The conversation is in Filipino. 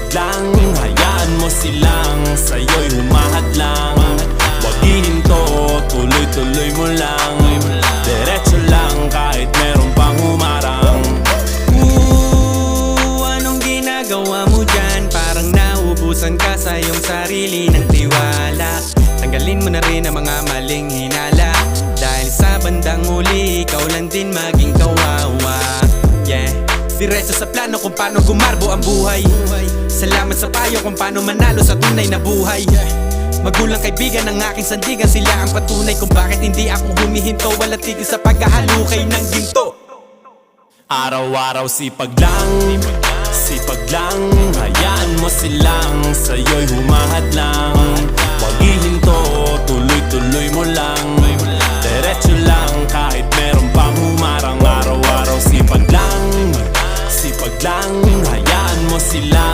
sipag lang, hayaan mo silang sa'yo'y humahad lang. Wag hihinto, tuloy-tuloy mo lang. Diretso lang kahit meron pang humarang. Anong ginagawa mo dyan? Parang naubusan ka sa iyong sarili ng tiwala. Tanggalin mo na rin ang mga maling hinala, dahil sa bandang huli ikaw lang din maging kawawa. Yeah, diretso sa plano kung paano gumarbo ang buhay. Salamat sa payo kung paano manalo sa tunay na buhay. Magulang kaibigan ng aking sandigan, sila ang patunay kung bakit hindi ako humihinto. Wala tigil sa paghahalukay ng ginto. Araw-araw sipag lang, hayaan mo silang sa'yo'y humahad lang. Wag hihinto, tuloy-tuloy mo lang. Diretso lang kahit meron pang humarang. Araw-araw sipag lang, hayaan mo silang